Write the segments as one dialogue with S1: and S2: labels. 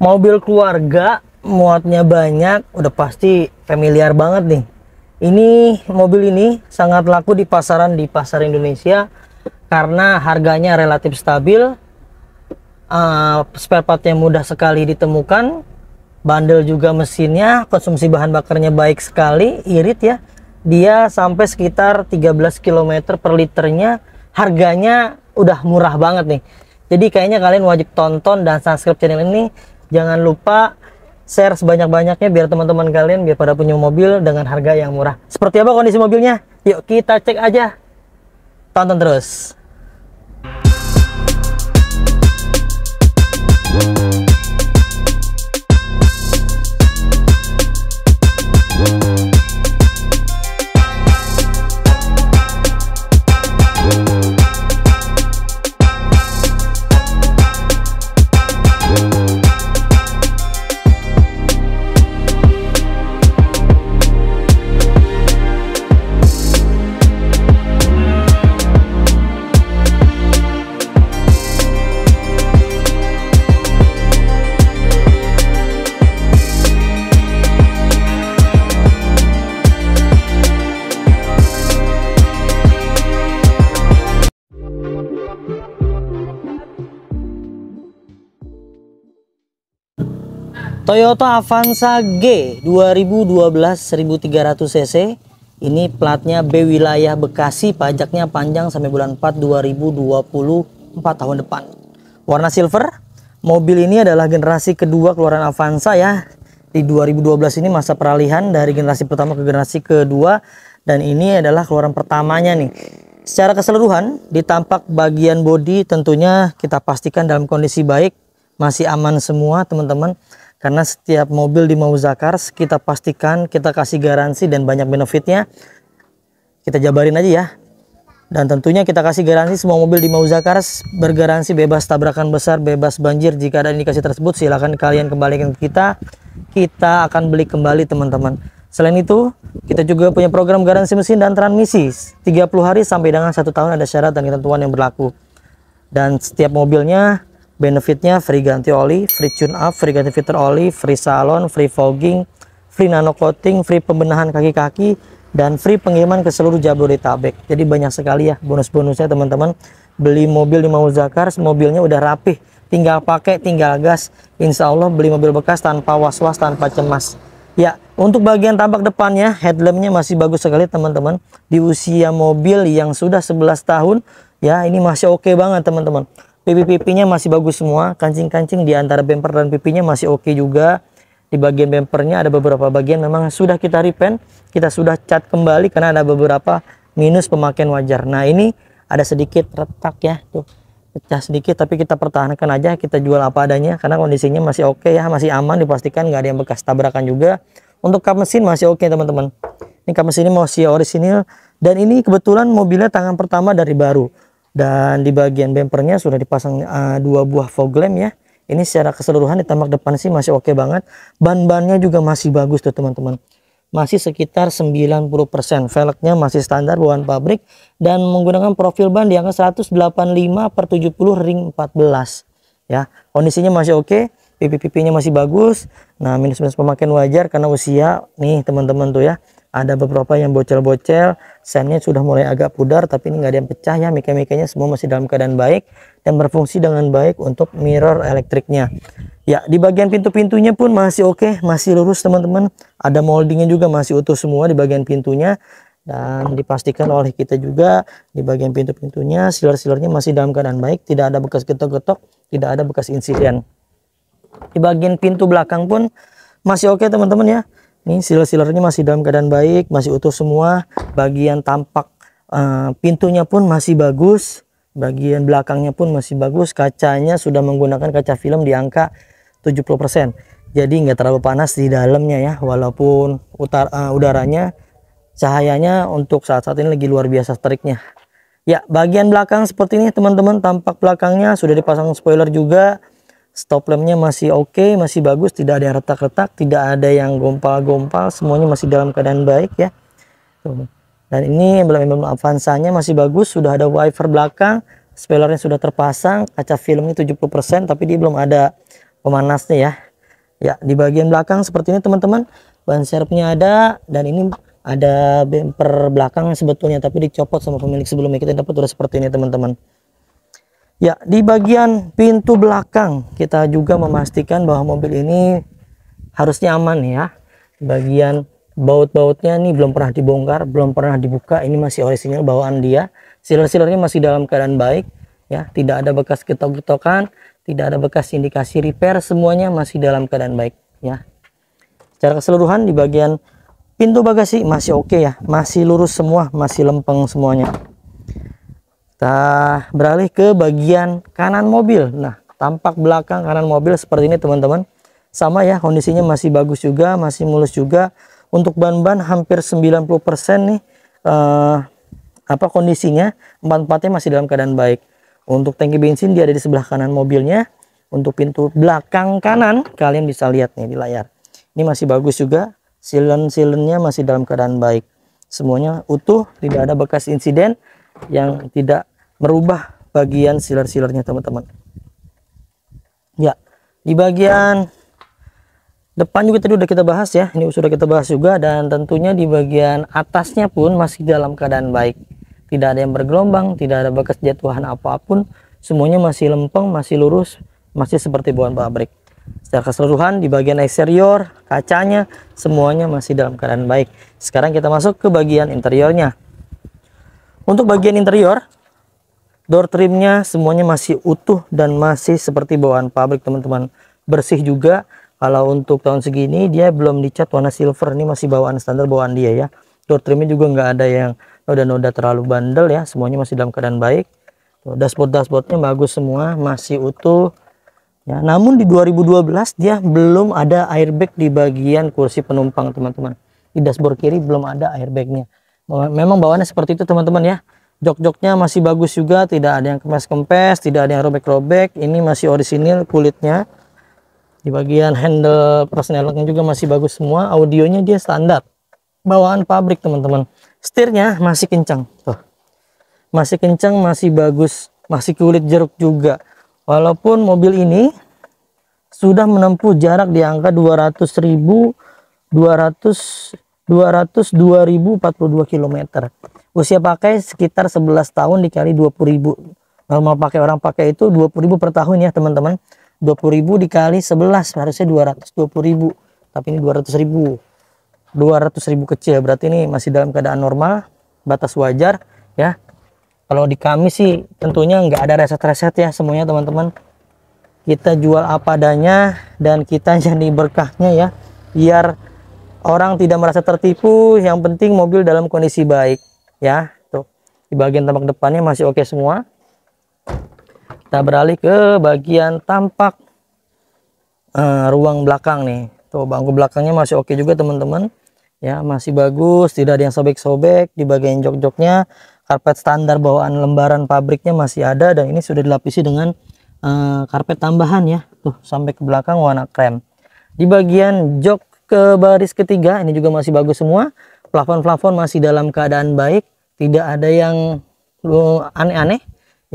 S1: Mobil keluarga, muatnya banyak, udah pasti familiar banget nih. Ini mobil ini sangat laku di pasar Indonesia karena harganya relatif stabil, spare partnya mudah sekali ditemukan, bandel juga mesinnya, konsumsi bahan bakarnya baik sekali, irit ya. Dia sampai sekitar 13 km per liternya, harganya udah murah banget nih. Jadi kayaknya kalian wajib tonton dan subscribe channel ini. Jangan lupa share sebanyak-banyaknya biar teman-teman kalian biar pada punya mobil dengan harga yang murah. Seperti apa kondisi mobilnya? Yuk kita cek aja. Tonton terus. Toyota Avanza G 2012 1300 cc. Ini platnya B wilayah Bekasi, pajaknya panjang sampai bulan 4 2024 tahun depan. Warna silver. Mobil ini adalah generasi kedua keluaran Avanza ya. Di 2012 ini masa peralihan dari generasi pertama ke generasi kedua, dan ini adalah keluaran pertamanya nih. Secara keseluruhan, di tampak bagian bodi tentunya kita pastikan dalam kondisi baik, masih aman semua teman-teman. Karena setiap mobil di Mauzakars kita pastikan, kita kasih garansi dan banyak benefitnya. Kita jabarin aja ya. Dan tentunya kita kasih garansi semua mobil di Mauzakars bergaransi bebas tabrakan besar, bebas banjir. Jika ada indikasi tersebut silahkan kalian kembalikan ke kita. Kita akan beli kembali teman-teman. Selain itu kita juga punya program garansi mesin dan transmisi 30 hari sampai dengan 1 tahun, ada syarat dan ketentuan yang berlaku. Dan setiap mobilnya benefitnya free ganti oli, free tune up, free ganti filter oli, free salon, free fogging, free nano coating, free pembenahan kaki-kaki, dan free pengiriman ke seluruh Jabodetabek. Jadi banyak sekali ya bonus-bonusnya teman-teman. Beli mobil di Mauzakars, mobilnya udah rapih, tinggal pakai, tinggal gas. Insya Allah beli mobil bekas tanpa was-was, tanpa cemas. Ya, untuk bagian tampak depannya, headlampnya masih bagus sekali teman-teman. Di usia mobil yang sudah 11 tahun, ya ini masih oke banget teman-teman. Pipi-pipinya masih bagus semua, kancing-kancing di antara bumper dan pipinya masih oke juga. Di bagian bumpernya ada beberapa bagian memang sudah kita repaint, kita sudah cat kembali karena ada beberapa minus pemakaian wajar. Nah ini ada sedikit retak ya, tuh pecah sedikit, tapi kita pertahankan aja, kita jual apa adanya karena kondisinya masih oke ya, masih aman, dipastikan nggak ada yang bekas tabrakan juga. Untuk kap mesin masih oke teman-teman. Ini kap mesin ini masih orisinil, dan ini kebetulan mobilnya tangan pertama dari baru. Dan di bagian bumpernya sudah dipasang 2 buah fog lamp ya. Ini secara keseluruhan di tampak depan sih masih oke banget. Ban-bannya juga masih bagus tuh teman-teman. Masih sekitar 90%. Velgnya masih standar bawaan pabrik dan menggunakan profil ban di angka 185/70 ring 14 ya. Kondisinya masih oke, pipi-pipinya masih bagus. Nah, minus-minus pemakaian wajar karena usia nih teman-teman tuh ya. Ada beberapa yang bocel-bocel, sennya sudah mulai agak pudar, tapi ini nggak ada yang pecah ya. Mika-mikanya semua masih dalam keadaan baik dan berfungsi dengan baik untuk mirror elektriknya. Ya, di bagian pintu-pintunya pun masih oke, masih lurus teman-teman. Ada moldingnya juga masih utuh semua di bagian pintunya. Dan dipastikan oleh kita juga di bagian pintu-pintunya, sealer-sealernya masih dalam keadaan baik. Tidak ada bekas getok-getok, tidak ada bekas insiden. Di bagian pintu belakang pun masih oke teman-teman ya. Ini sealer-sealernya masih dalam keadaan baik, masih utuh semua. Bagian tampak pintunya pun masih bagus. Bagian belakangnya pun masih bagus. Kacanya sudah menggunakan kaca film di angka 70%. Jadi nggak terlalu panas di dalamnya ya. Walaupun udaranya, cahayanya untuk saat-saat ini lagi luar biasa teriknya. Ya, bagian belakang seperti ini teman-teman. Tampak belakangnya sudah dipasang spoiler juga. Stop lampnya masih oke, masih bagus, tidak ada yang retak-retak, tidak ada yang gompal-gompal, semuanya masih dalam keadaan baik ya. Tuh. Dan ini emblem Avanza-nya masih bagus, sudah ada wiper belakang, spoilernya sudah terpasang, kaca filmnya 70%, tapi dia belum ada pemanasnya ya. Ya, di bagian belakang seperti ini teman-teman, ban serepnya ada, dan ini ada bumper belakang sebetulnya tapi dicopot sama pemilik sebelumnya. Kita dapat udah seperti ini teman-teman. Ya, di bagian pintu belakang kita juga memastikan bahwa mobil ini harusnya aman ya. Bagian baut-bautnya nih belum pernah dibongkar, belum pernah dibuka, ini masih orisinil bawaan dia. Sealer-sealernya masih dalam keadaan baik ya, tidak ada bekas getok-getokan, tidak ada bekas indikasi repair, semuanya masih dalam keadaan baik ya. Secara keseluruhan di bagian pintu bagasi masih oke ya, masih lurus semua, masih lempeng semuanya. Kita beralih ke bagian kanan mobil. Nah, tampak belakang kanan mobil seperti ini teman-teman. Sama ya, kondisinya masih bagus juga, masih mulus juga. Untuk ban-ban hampir 90% nih kondisinya, empat-empatnya masih dalam keadaan baik. Untuk tangki bensin dia ada di sebelah kanan mobilnya. Untuk pintu belakang kanan kalian bisa lihat nih di layar. Ini masih bagus juga, silen-silennya masih dalam keadaan baik. Semuanya utuh, tidak ada bekas insiden yang tidak merubah bagian sealer-sealernya teman-teman. Ya, di bagian depan juga tadi udah kita bahas ya, ini sudah kita bahas juga, dan tentunya di bagian atasnya pun masih dalam keadaan baik. Tidak ada yang bergelombang, tidak ada bekas jatuhan apapun, semuanya masih lempeng, masih lurus, masih seperti bawaan pabrik. Secara keseluruhan di bagian eksterior, kacanya semuanya masih dalam keadaan baik. Sekarang kita masuk ke bagian interiornya. Untuk bagian interior, door trimnya semuanya masih utuh dan masih seperti bawaan pabrik teman-teman. Bersih juga. Kalau untuk tahun segini dia belum dicat warna silver, ini masih bawaan standar bawaan dia ya. Door trimnya juga nggak ada yang noda-noda terlalu bandel ya, semuanya masih dalam keadaan baik. Dashboardnya bagus semua, masih utuh ya. Namun di 2012 dia belum ada airbag di bagian kursi penumpang teman-teman. Di dashboard kiri belum ada airbagnya. Memang bawaannya seperti itu teman-teman ya. Jok-joknya masih bagus juga, tidak ada yang kempes-kempes, tidak ada yang robek-robek. Ini masih orisinil kulitnya. Di bagian handle persneleknya juga masih bagus semua. Audionya dia standar bawaan pabrik teman-teman. Setirnya masih kencang tuh, masih kencang, masih bagus, masih kulit jeruk juga. Walaupun mobil ini sudah menempuh jarak di angka 200.042 km. Usia pakai sekitar 11 tahun dikali 20.000. Normal pakai orang pakai itu 20.000 per tahun ya teman-teman. 20.000 dikali 11 harusnya 220.000. Tapi ini 200.000. 200.000 kecil, berarti ini masih dalam keadaan normal, batas wajar ya. Kalau di kami sih tentunya nggak ada reset-reset ya semuanya teman-teman. Kita jual apa adanya dan kita jadi berkahnya ya, biar orang tidak merasa tertipu. Yang penting mobil dalam kondisi baik ya. Tuh, di bagian tampak depannya masih oke semua. Kita beralih ke bagian tampak ruang belakang nih. Tuh, bangku belakangnya masih oke juga teman-teman ya, masih bagus, tidak ada yang sobek-sobek. Di bagian jok-joknya karpet standar bawaan lembaran pabriknya masih ada, dan ini sudah dilapisi dengan karpet tambahan ya, tuh sampai ke belakang warna krem. Di bagian jok ke baris ketiga ini juga masih bagus semua. Plafon-plafon masih dalam keadaan baik, tidak ada yang aneh-aneh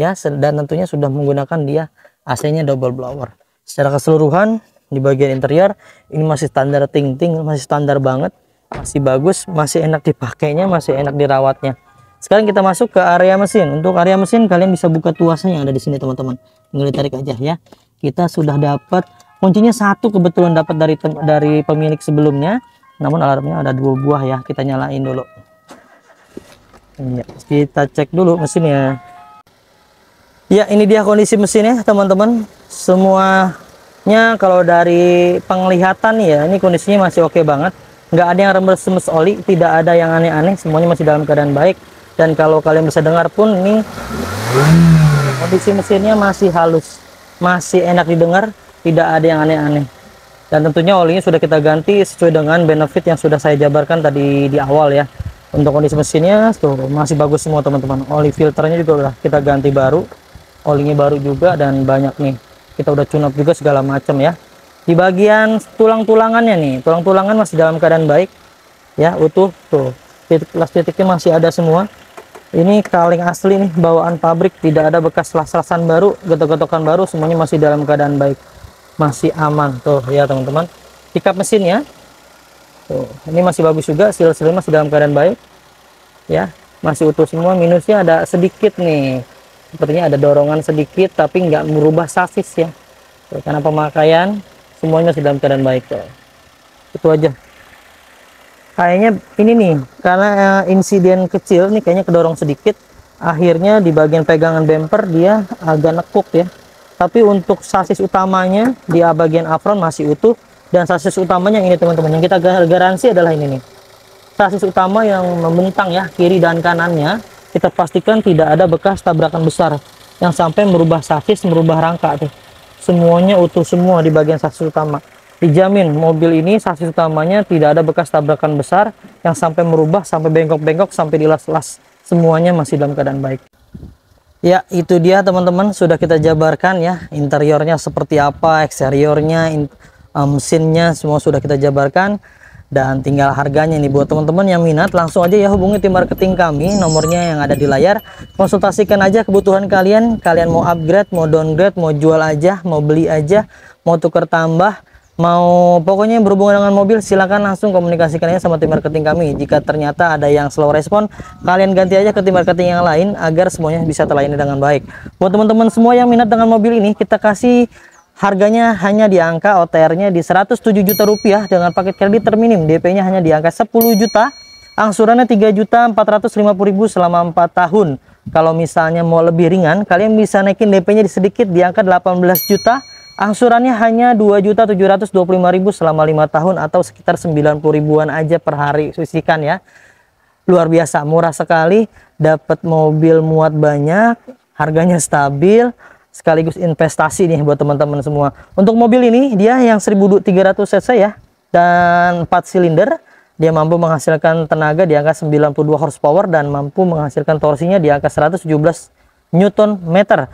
S1: ya, dan tentunya sudah menggunakan dia AC-nya double blower. Secara keseluruhan di bagian interior ini masih standar ting-ting, masih standar banget, masih bagus, masih enak dipakainya, masih enak dirawatnya. Sekarang kita masuk ke area mesin. Untuk area mesin kalian bisa buka tuasnya yang ada di sini teman-teman. Tinggal ditarik aja ya. Kita sudah dapat kuncinya satu, kebetulan dapat dari pemilik sebelumnya. Namun alarmnya ada 2 buah ya. Kita nyalain dulu. Ya, kita cek dulu mesinnya. Ya, ini dia kondisi mesinnya teman-teman. Semuanya kalau dari penglihatan ya, ini kondisinya masih oke banget. Nggak ada yang remes-remes oli, tidak ada yang aneh-aneh, semuanya masih dalam keadaan baik. Dan kalau kalian bisa dengar pun ini kondisi mesinnya masih halus, masih enak didengar, tidak ada yang aneh-aneh. Dan tentunya olinya sudah kita ganti sesuai dengan benefit yang sudah saya jabarkan tadi di awal ya. Untuk kondisi mesinnya tuh masih bagus semua teman-teman. Oli filternya juga udah kita ganti baru, olinya baru juga, dan banyak nih kita udah tune up juga segala macam ya. Di bagian tulang-tulangannya nih, tulang-tulangan masih dalam keadaan baik ya, utuh tuh. Titik-titiknya masih ada semua. Ini kaleng asli nih bawaan pabrik, tidak ada bekas las-lasan baru, getok-getokan baru, semuanya masih dalam keadaan baik, masih aman tuh ya teman-teman. Pickup mesinnya tuh, ini masih bagus juga, seal-seal masih dalam keadaan baik ya, masih utuh semua. Minusnya ada sedikit nih, sepertinya ada dorongan sedikit tapi nggak merubah sasis ya. Tuh, karena pemakaian semuanya masih dalam keadaan baik tuh. Itu aja. Kayaknya ini nih, karena insiden kecil nih, kayaknya kedorong sedikit, akhirnya di bagian pegangan bumper dia agak nekuk ya. Tapi untuk sasis utamanya di bagian apron masih utuh, dan sasis utamanya ini teman-teman, yang kita garansi adalah ini nih, sasis utama yang membentang ya, kiri dan kanannya kita pastikan tidak ada bekas tabrakan besar yang sampai merubah sasis, merubah rangka tuh. Semuanya utuh semua di bagian sasis utama. Dijamin mobil ini sasis utamanya tidak ada bekas tabrakan besar yang sampai merubah, sampai bengkok-bengkok, sampai dilas-las. Semuanya masih dalam keadaan baik. Ya, itu dia teman-teman, sudah kita jabarkan ya, interiornya seperti apa, eksteriornya, mesinnya semua sudah kita jabarkan, dan tinggal harganya nih. Buat teman-teman yang minat, langsung aja ya hubungi tim marketing kami, nomornya yang ada di layar. Konsultasikan aja kebutuhan kalian mau upgrade, mau downgrade, mau jual aja, mau beli aja, mau tukar tambah, mau pokoknya berhubungan dengan mobil, silahkan langsung komunikasikan aja sama tim marketing kami. Jika ternyata ada yang slow respon, kalian ganti aja ke tim marketing yang lain agar semuanya bisa terlayani dengan baik. Buat teman-teman semua yang minat dengan mobil ini, kita kasih harganya hanya di angka OTR-nya di 107 juta rupiah dengan paket kredit terminim. DP-nya hanya di angka 10 juta, angsurannya 3.450.000 selama 4 tahun. Kalau misalnya mau lebih ringan, kalian bisa naikin DP-nya sedikit di angka 18 juta. Angsurannya hanya 2.725.000 selama 5 tahun atau sekitar 90 ribuan aja per hari. Sisikan ya. Luar biasa, murah sekali, dapat mobil muat banyak, harganya stabil, sekaligus investasi nih buat teman-teman semua. Untuk mobil ini dia yang 1300 cc ya, dan 4 silinder. Dia mampu menghasilkan tenaga di angka 92 horsepower dan mampu menghasilkan torsinya di angka 117 Newton meter.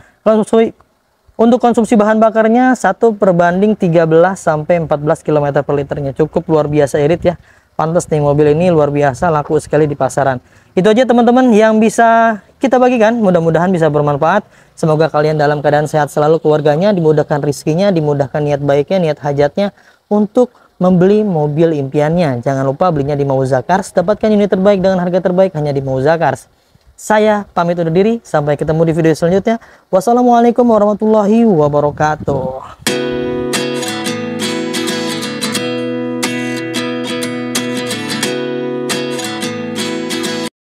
S1: Untuk konsumsi bahan bakarnya 1/13 sampai 14 km per liternya. Cukup luar biasa irit ya. Pantas nih mobil ini luar biasa, laku sekali di pasaran. Itu aja teman-teman yang bisa kita bagikan. Mudah-mudahan bisa bermanfaat. Semoga kalian dalam keadaan sehat selalu, keluarganya dimudahkan rizkinya, dimudahkan niat baiknya, niat hajatnya untuk membeli mobil impiannya. Jangan lupa belinya di Mauzakars. Dapatkan unit terbaik dengan harga terbaik hanya di Mauzakars. Saya pamit undur diri, sampai ketemu di video selanjutnya. Wassalamualaikum warahmatullahi wabarakatuh.